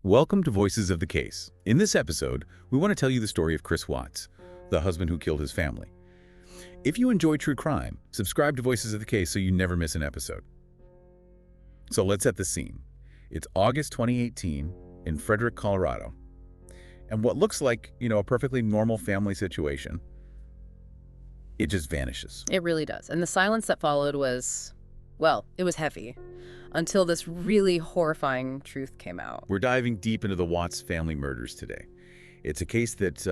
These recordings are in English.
Welcome to Voices of the Case. In this episode, we want to tell you the story of Chris Watts, the husband who killed his family. If you enjoy true crime, subscribe to Voices of the Case so you never miss an episode. So let's set the scene. It's August 2018 in Frederick, Colorado. And what looks like, a perfectly normal family situation, it just vanishes. It really does. And the silence that followed was, well, it was heavy until this really horrifying truth came out. We're diving deep into the Watts family murders today. It's a case that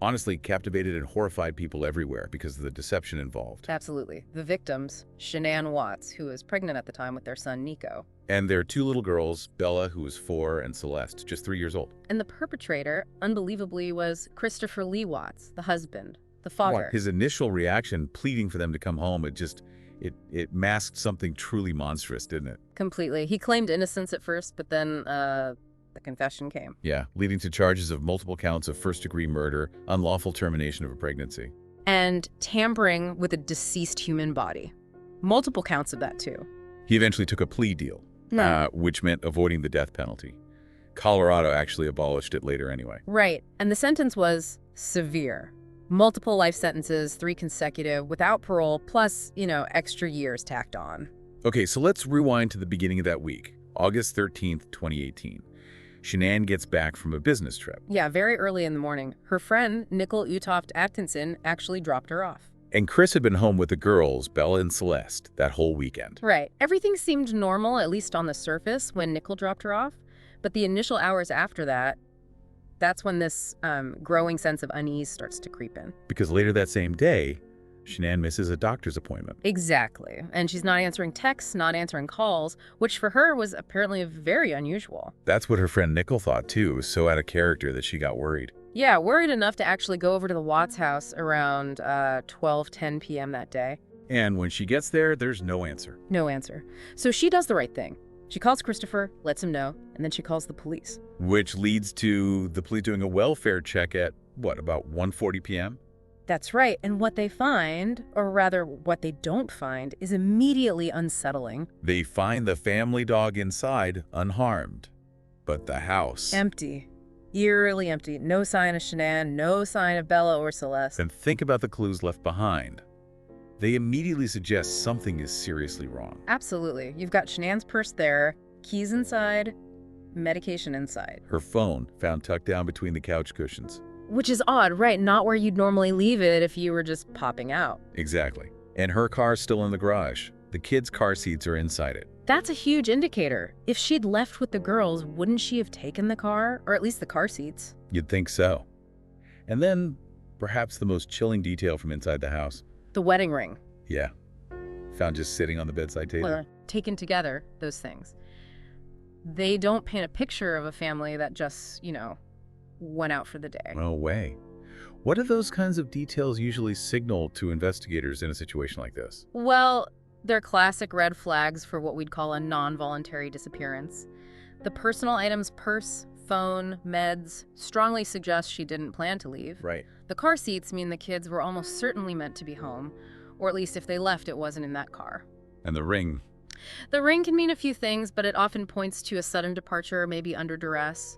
honestly captivated and horrified people everywhere because of the deception involved. Absolutely. The victims, Shanann Watts, who was pregnant at the time with their son, Nico. And their two little girls, Bella, who was 4, and Celeste, just 3 years old. And the perpetrator, unbelievably, was Christopher Lee Watts, the husband, the father. His initial reaction, pleading for them to come home, it masked something truly monstrous, didn't it? Completely. He claimed innocence at first, but then the confession came. Yeah, leading to charges of multiple counts of first-degree murder, unlawful termination of a pregnancy. And tampering with a deceased human body. Multiple counts of that, too. He eventually took a plea deal, which meant avoiding the death penalty. Colorado actually abolished it later anyway. Right. And the sentence was severe. Multiple life sentences, 3 consecutive, without parole, plus, extra years tacked on. Okay, so let's rewind to the beginning of that week, August 13th, 2018. Shanann gets back from a business trip. Yeah, very early in the morning. Her friend, Nicole Utoft Atkinson, actually dropped her off. And Chris had been home with the girls, Bella and Celeste, that whole weekend. Right. Everything seemed normal, at least on the surface, when Nicole dropped her off. But the initial hours after that, that's when this growing sense of unease starts to creep in. Because later that same day, Shanann misses a doctor's appointment. Exactly. And she's not answering texts, not answering calls, which for her was apparently very unusual. That's what her friend Nicole thought, too. It was so out of character that she got worried. Yeah, worried enough to actually go over to the Watts house around 12:10 p.m. that day. And when she gets there, there's no answer. No answer. So she does the right thing. She calls Christopher, lets him know, and then she calls the police. Which leads to the police doing a welfare check at, about 1:40 p.m.? That's right. And what they find, or rather what they don't find, is immediately unsettling. They find the family dog inside, unharmed. But the house... empty. Eerily empty. No sign of Shanann, no sign of Bella or Celeste. And think about the clues left behind. They immediately suggest something is seriously wrong. Absolutely. You've got Shanann's purse there, keys inside, medication inside. Her phone found tucked down between the couch cushions. Which is odd, right? Not where you'd normally leave it if you were just popping out. Exactly. And her car's still in the garage. The kids' car seats are inside it. That's a huge indicator. If she'd left with the girls, wouldn't she have taken the car? Or at least the car seats? You'd think so. And then, perhaps the most chilling detail from inside the house. The wedding ring. Yeah. Found just sitting on the bedside table. Or taken together, those things. They don't paint a picture of a family that just, went out for the day. No way. What do those kinds of details usually signal to investigators in a situation like this? Well, they're classic red flags for what we'd call a non-voluntary disappearance. The personal items, purse, phone, meds, strongly suggest she didn't plan to leave. Right. The car seats mean the kids were almost certainly meant to be home, or at least if they left, it wasn't in that car. And the ring? The ring can mean a few things, but it often points to a sudden departure, maybe under duress.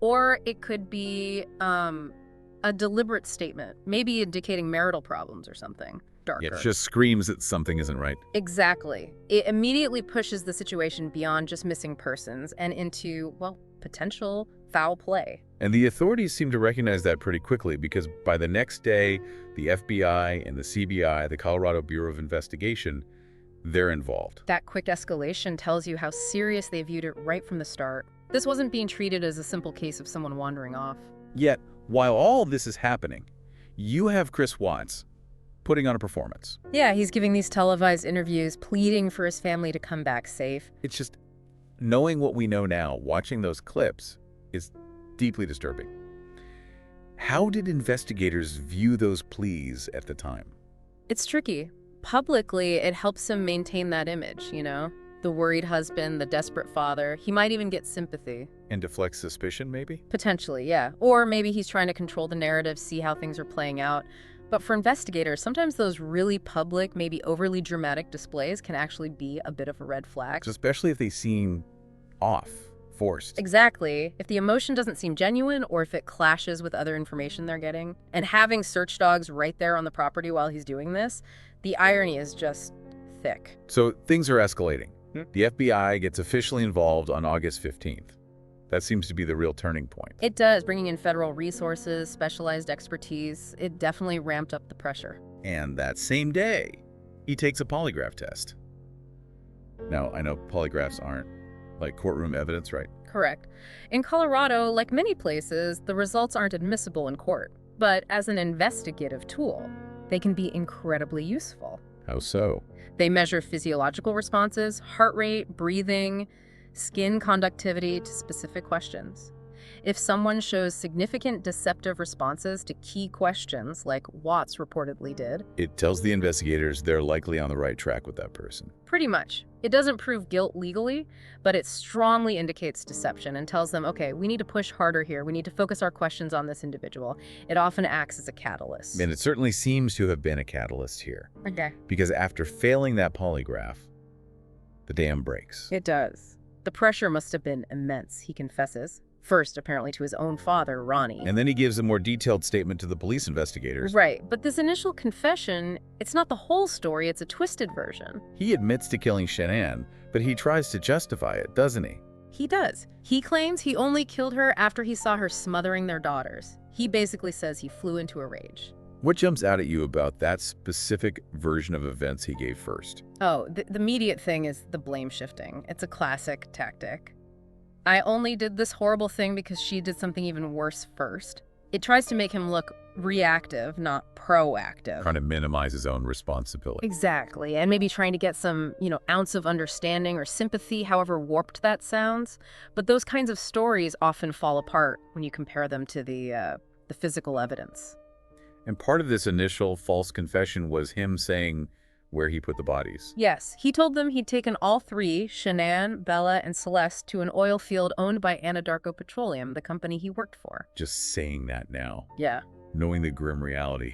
Or it could be a deliberate statement, maybe indicating marital problems or something darker. It just screams that something isn't right. Exactly. It immediately pushes the situation beyond just missing persons and into, potential foul play. And the authorities seem to recognize that pretty quickly because by the next day, the FBI and the CBI, the Colorado Bureau of Investigation, they're involved. That quick escalation tells you how serious they viewed it right from the start. This wasn't being treated as a simple case of someone wandering off. Yet, while all this is happening, you have Chris Watts putting on a performance. Yeah, he's giving these televised interviews, pleading for his family to come back safe. It's just, knowing what we know now, watching those clips, is deeply disturbing. How did investigators view those pleas at the time? It's tricky. Publicly, it helps him maintain that image, The worried husband, the desperate father. He might even get sympathy. And deflect suspicion, maybe? Potentially, yeah. Or maybe he's trying to control the narrative, see how things are playing out. But for investigators, sometimes those really public, maybe overly dramatic displays can actually be a bit of a red flag. Especially if they seem off, forced. Exactly. If the emotion doesn't seem genuine or if it clashes with other information they're getting, and having search dogs right there on the property while he's doing this, the irony is just thick. So things are escalating. The FBI gets officially involved on August 15th. That seems to be the real turning point. It does, bringing in federal resources, specialized expertise. It definitely ramped up the pressure. And that same day, he takes a polygraph test. Now, I know polygraphs aren't like courtroom evidence, right? Correct. In Colorado, like many places, the results aren't admissible in court. But as an investigative tool, they can be incredibly useful. How so? They measure physiological responses, heart rate, breathing, skin conductivity to specific questions. If someone shows significant deceptive responses to key questions, like Watts reportedly did, It tells the investigators they're likely on the right track with that person. pretty much. It doesn't prove guilt legally, but it strongly indicates deception and tells them, okay, we need to push harder here. We need to focus our questions on this individual. It often acts as a catalyst. And it certainly seems to have been a catalyst here. Okay. Because after failing that polygraph, the dam breaks. It does. The pressure must have been immense, he confesses. First, apparently, to his own father, Ronnie. And then he gives a more detailed statement to the police investigators. Right, but this initial confession, it's not the whole story, it's a twisted version. He admits to killing Shanann, but he tries to justify it, doesn't he? He does. He claims he only killed her after he saw her smothering their daughters. He basically says he flew into a rage. What jumps out at you about that specific version of events he gave first? Oh, the immediate thing is the blame shifting. It's a classic tactic. I only did this horrible thing because she did something even worse first. It tries to make him look reactive, not proactive. Trying to minimize his own responsibility. Exactly, and maybe trying to get some, ounce of understanding or sympathy, however warped that sounds. But those kinds of stories often fall apart when you compare them to the physical evidence. And part of this initial false confession was him saying where he put the bodies. Yes, he told them he'd taken all three, Shanann, Bella, and Celeste, to an oil field owned by Anadarko Petroleum, the company he worked for. Just saying that now, Yeah. knowing the grim reality,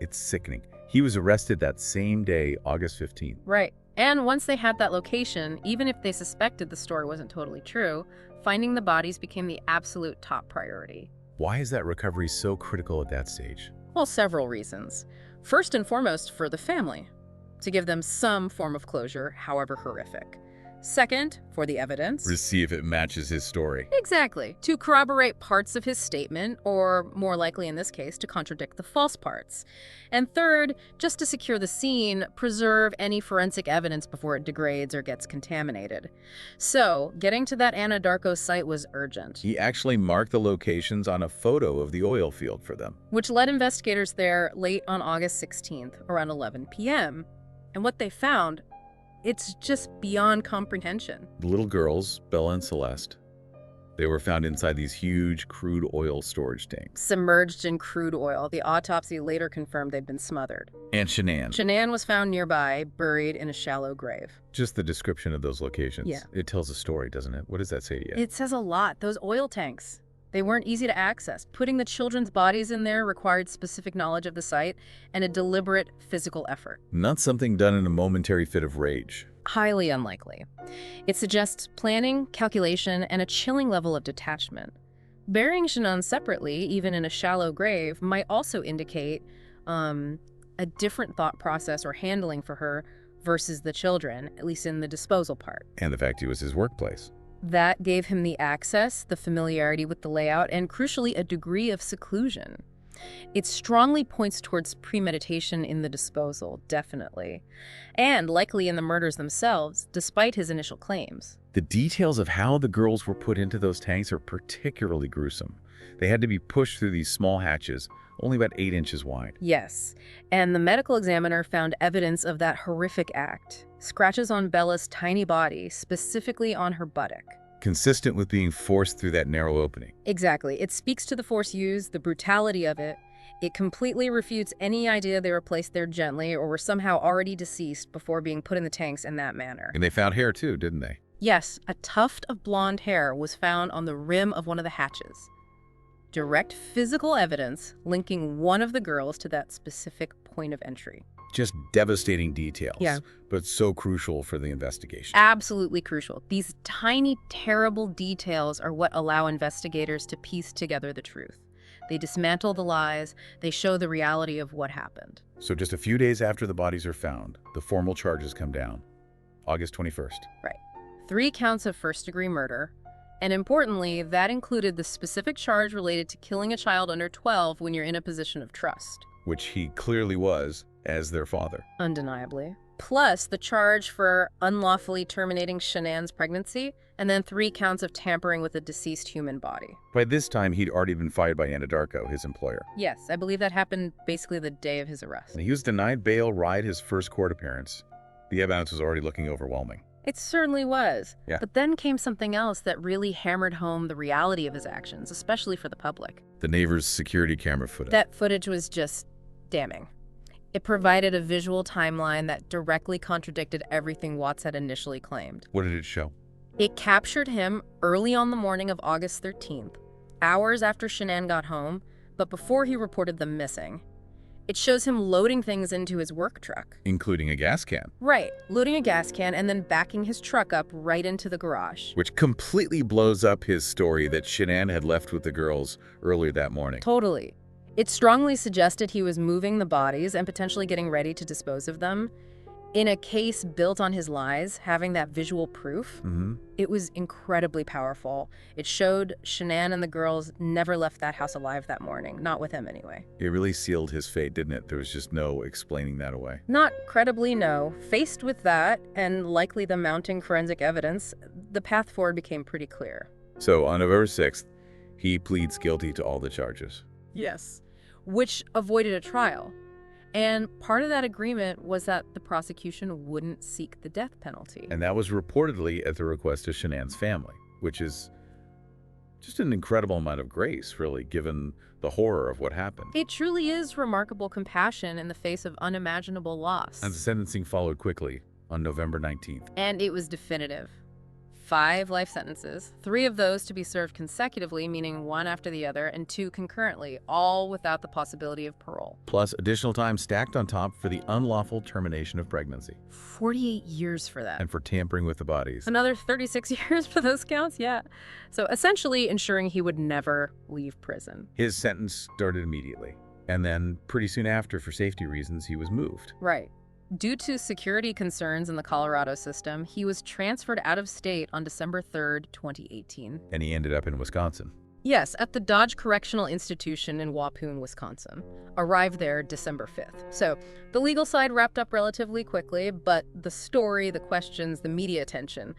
it's sickening. He was arrested that same day, August 15th. Right. And once they had that location, even if they suspected the story wasn't totally true, finding the bodies became the absolute top priority. Why is that recovery so critical at that stage? Well, several reasons. First and foremost, for the family, to give them some form of closure, however horrific. Second, for the evidence. To see if it matches his story. Exactly. To corroborate parts of his statement, or more likely in this case, to contradict the false parts. And third, just to secure the scene, preserve any forensic evidence before it degrades or gets contaminated. So, getting to that Anadarko site was urgent. He actually marked the locations on a photo of the oil field for them. Which led investigators there late on August 16th, around 11 p.m. And what they found, it's just beyond comprehension. The little girls, Bella and Celeste, they were found inside these huge crude oil storage tanks. Submerged in crude oil. The autopsy later confirmed they'd been smothered. And Shanann. Shanann was found nearby, buried in a shallow grave. Just the description of those locations. Yeah. It tells a story, doesn't it? What does that say to you? It says a lot. Those oil tanks, they weren't easy to access. Putting the children's bodies in there required specific knowledge of the site and a deliberate physical effort. Not something done in a momentary fit of rage. Highly unlikely. It suggests planning, calculation, and a chilling level of detachment. Burying Shanann separately, even in a shallow grave, might also indicate a different thought process or handling for her versus the children, at least in the disposal part. And the fact it was his workplace. That gave him the access, the familiarity with the layout, and crucially, a degree of seclusion. It strongly points towards premeditation in the disposal, definitely. And likely in the murders themselves, despite his initial claims. The details of how the girls were put into those tanks are particularly gruesome. They had to be pushed through these small hatches, only about 8 inches wide. Yes, and the medical examiner found evidence of that horrific act. Scratches on Bella's tiny body, specifically on her buttock. Consistent with being forced through that narrow opening. Exactly. It speaks to the force used, the brutality of it. It completely refutes any idea they were placed there gently or were somehow already deceased before being put in the tanks in that manner. And they found hair too, didn't they? Yes, a tuft of blonde hair was found on the rim of one of the hatches. Direct physical evidence linking one of the girls to that specific point of entry. Just devastating details, Yeah. but so crucial for the investigation. Absolutely crucial. These tiny, terrible details are what allow investigators to piece together the truth. They dismantle the lies, they show the reality of what happened. So just a few days after the bodies are found, the formal charges come down. August 21st. Right. 3 counts of first-degree murder. And importantly, that included the specific charge related to killing a child under 12 when you're in a position of trust. Which he clearly was as their father. Undeniably. Plus the charge for unlawfully terminating Shanann's pregnancy, and then 3 counts of tampering with a deceased human body. By this time, he'd already been fired by Anadarko, his employer. Yes, I believe that happened basically the day of his arrest. And he was denied bail right his first court appearance. The evidence was already looking overwhelming. It certainly was. Yeah. But then came something else that really hammered home the reality of his actions, especially for the public. The neighbor's security camera footage. That footage was just damning. It provided a visual timeline that directly contradicted everything Watts had initially claimed. What did it show? It captured him early on the morning of August 13th, hours after Shanann got home, but before he reported them missing. It shows him loading things into his work truck. Including a gas can. Right, loading a gas can and then backing his truck up right into the garage. Which completely blows up his story that Shanann had left with the girls earlier that morning. Totally. It strongly suggested he was moving the bodies and potentially getting ready to dispose of them. In a case built on his lies, having that visual proof, it was incredibly powerful. It showed Shanann and the girls never left that house alive that morning, not with him anyway. It really sealed his fate, didn't it? There was just no explaining that away. Not credibly, no. Faced with that, and likely the mounting forensic evidence, the path forward became pretty clear. So on November 6th, he pleads guilty to all the charges. Yes. Which avoided a trial. And part of that agreement was that the prosecution wouldn't seek the death penalty. And that was reportedly at the request of Shanann's family, which is just an incredible amount of grace, really, given the horror of what happened. It truly is remarkable compassion in the face of unimaginable loss. And the sentencing followed quickly on November 19th. And it was definitive. 5 life sentences, 3 of those to be served consecutively, meaning 1 after the other, and 2 concurrently, all without the possibility of parole. Plus additional time stacked on top for the unlawful termination of pregnancy. 48 years for that. And for tampering with the bodies. Another 36 years for those counts, yeah. So essentially ensuring he would never leave prison. His sentence started immediately. And then pretty soon after, for safety reasons, he was moved. Right. Due to security concerns in the Colorado system, he was transferred out of state on December 3rd, 2018. And he ended up in Wisconsin. Yes, at the Dodge Correctional Institution in Waupun, Wisconsin. Arrived there December 5th. So the legal side wrapped up relatively quickly, but the story, the questions, the media attention,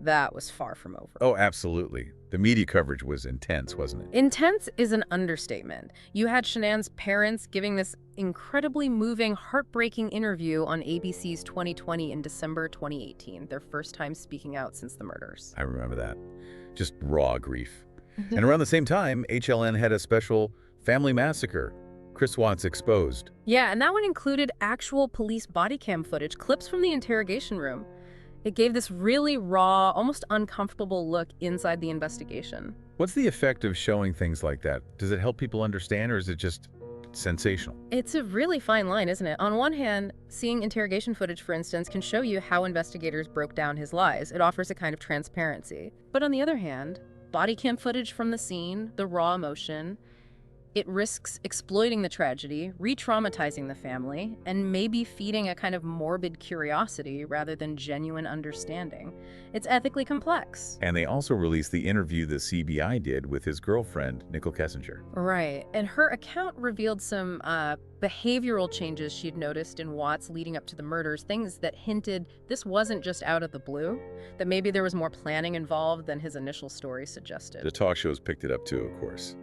that was far from over. Oh, absolutely. The media coverage was intense, wasn't it? Intense is an understatement. You had Shanann's parents giving this incredibly moving, heartbreaking interview on ABC's 2020 in December 2018, their first time speaking out since the murders. I remember that. Just raw grief. And around the same time, HLN had a special family massacre. Chris Watts exposed. Yeah, and that one included actual police body cam footage, clips from the interrogation room. It gave this really raw, almost uncomfortable look inside the investigation. What's the effect of showing things like that? Does it help people understand, or is it just sensational? It's a really fine line, isn't it? On one hand, seeing interrogation footage, for instance, can show you how investigators broke down his lies. It offers a kind of transparency. But on the other hand, body cam footage from the scene, the raw emotion, it risks exploiting the tragedy, re-traumatizing the family, and maybe feeding a kind of morbid curiosity rather than genuine understanding. It's ethically complex. And they also released the interview the CBI did with his girlfriend, Nicole Kessinger. Right, and her account revealed some behavioral changes she'd noticed in Watts leading up to the murders, things that hinted this wasn't just out of the blue, that maybe there was more planning involved than his initial story suggested. The talk shows picked it up too, of course.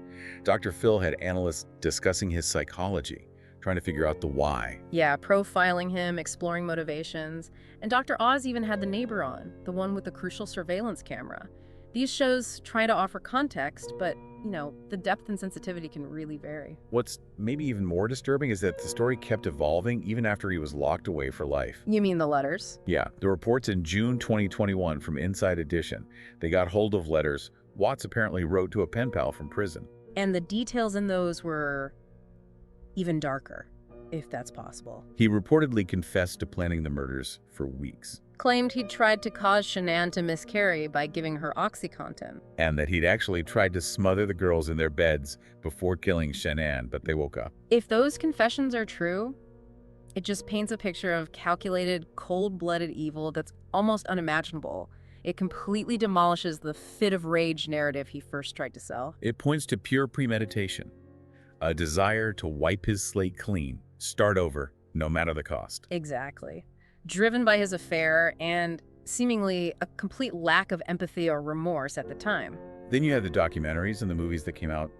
Dr. Phil had analysts discussing his psychology, trying to figure out the why. Yeah, profiling him, exploring motivations. And Dr. Oz even had the neighbor on, the one with the crucial surveillance camera. These shows try to offer context, but, you know, the depth and sensitivity can really vary. What's maybe even more disturbing is that the story kept evolving even after he was locked away for life. You mean the letters? Yeah, the reports in June 2021 from Inside Edition, they got hold of letters Watts apparently wrote to a pen pal from prison. And the details in those were even darker. if that's possible. He reportedly confessed to planning the murders for weeks, Claimed he'd tried to cause Shanann to miscarry by giving her OxyContin. and that he'd actually tried to smother the girls in their beds before killing Shanann, but they woke up. If those confessions are true, it just paints a picture of calculated, cold-blooded evil that's almost unimaginable. It completely demolishes the fit of rage narrative he first tried to sell. It points to pure premeditation, a desire to wipe his slate clean, start over, no matter the cost. Exactly. Driven by his affair and seemingly a complete lack of empathy or remorse at the time. Then you have the documentaries and the movies that came out.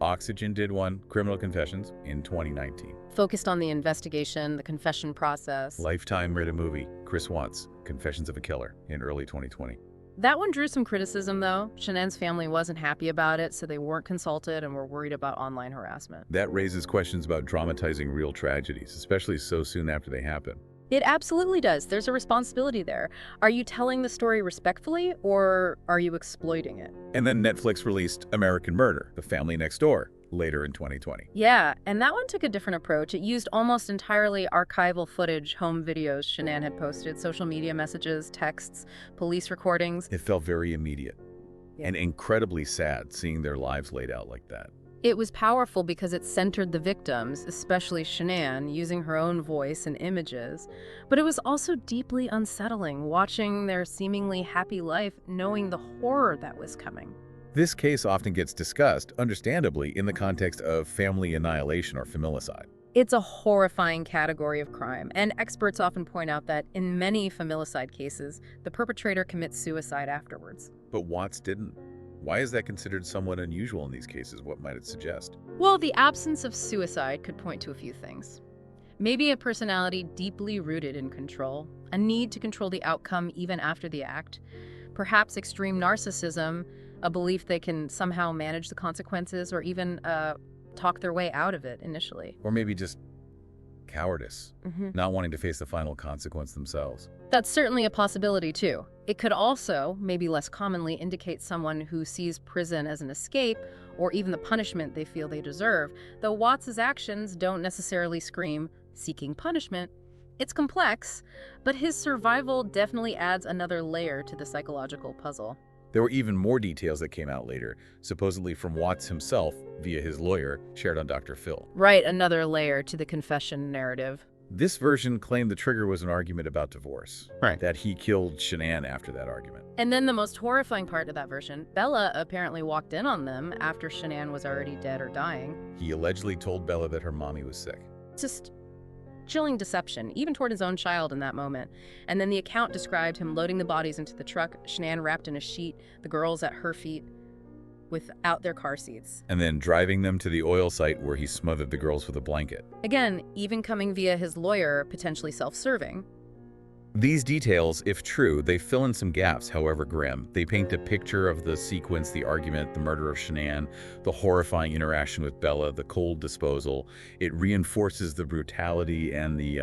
Oxygen did one, Criminal Confessions, in 2019. Focused on the investigation, the confession process. Lifetime made a movie, Chris Watts, Confessions of a Killer, in early 2020. That one drew some criticism, though. Shanann's family wasn't happy about it, so they weren't consulted and were worried about online harassment. That raises questions about dramatizing real tragedies, especially so soon after they happen. It absolutely does. There's a responsibility there. Are you telling the story respectfully, or are you exploiting it? And then Netflix released American Murder, The Family Next Door, later in 2020. Yeah, and that one took a different approach. It used almost entirely archival footage, home videos Shanann had posted, social media messages, texts, police recordings. It felt very immediate Yeah. and incredibly sad seeing their lives laid out like that. It was powerful because it centered the victims, especially Shanann, using her own voice and images. But it was also deeply unsettling, watching their seemingly happy life, knowing the horror that was coming. This case often gets discussed, understandably, in the context of family annihilation or familicide. It's a horrifying category of crime, and experts often point out that in many familicide cases, the perpetrator commits suicide afterwards. But Watts didn't. Why is that considered somewhat unusual in these cases? What might it suggest? Well, the absence of suicide could point to a few things. Maybe a personality deeply rooted in control, a need to control the outcome even after the act, perhaps extreme narcissism, a belief they can somehow manage the consequences or even talk their way out of it initially. Or maybe just cowardice, Mm-hmm. not wanting to face the final consequence themselves. That's certainly a possibility, too. It could also, maybe less commonly, indicate someone who sees prison as an escape or even the punishment they feel they deserve, though Watts's actions don't necessarily scream seeking punishment. It's complex, but his survival definitely adds another layer to the psychological puzzle. There were even more details that came out later, supposedly from Watts himself via his lawyer, shared on Dr. Phil. Right, another layer to the confession narrative. This version claimed the trigger was an argument about divorce. Right. That he killed Shanann after that argument. And then the most horrifying part of that version, Bella apparently walked in on them after Shanann was already dead or dying. He allegedly told Bella that her mommy was sick. Just chilling deception, even toward his own child in that moment. And then the account described him loading the bodies into the truck, Shanann wrapped in a sheet, the girls at her feet, without their car seats. And then driving them to the oil site where he smothered the girls with a blanket. Again, even coming via his lawyer, potentially self-serving. These details, if true, they fill in some gaps, however grim. They paint a picture of the sequence, the argument, the murder of Shanann, the horrifying interaction with Bella, the cold disposal. It reinforces the brutality and the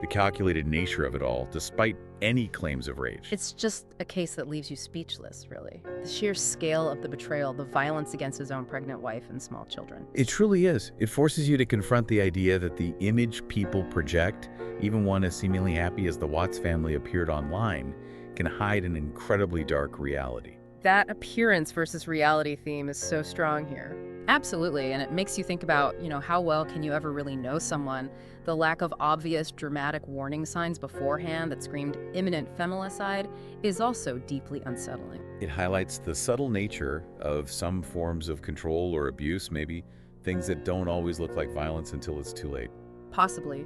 calculated nature of it all, despite any claims of rage. It's just a case that leaves you speechless, really. The sheer scale of the betrayal, the violence against his own pregnant wife and small children. It truly is. It forces you to confront the idea that the image people project, even one as seemingly happy as the Watts family appeared online, can hide an incredibly dark reality. That appearance versus reality theme is so strong here. Absolutely, and it makes you think about, how well can you ever really know someone? The lack of obvious dramatic warning signs beforehand that screamed imminent familicide is also deeply unsettling. It highlights the subtle nature of some forms of control or abuse, maybe things that don't always look like violence until it's too late. Possibly.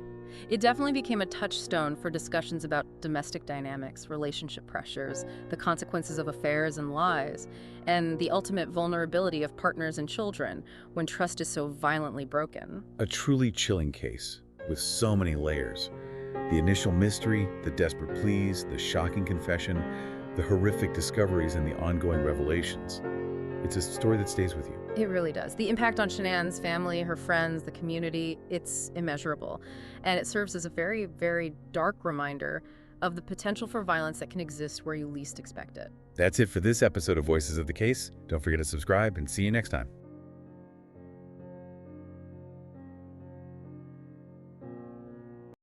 It definitely became a touchstone for discussions about domestic dynamics, relationship pressures, the consequences of affairs and lies, and the ultimate vulnerability of partners and children when trust is so violently broken. A truly chilling case with so many layers. The initial mystery, the desperate pleas, the shocking confession, the horrific discoveries, and the ongoing revelations. It's a story that stays with you. It really does. The impact on Shanann's family, her friends, the community, it's immeasurable. And it serves as a very, very dark reminder of the potential for violence that can exist where you least expect it. That's it for this episode of Voices of the Case. Don't forget to subscribe and see you next time.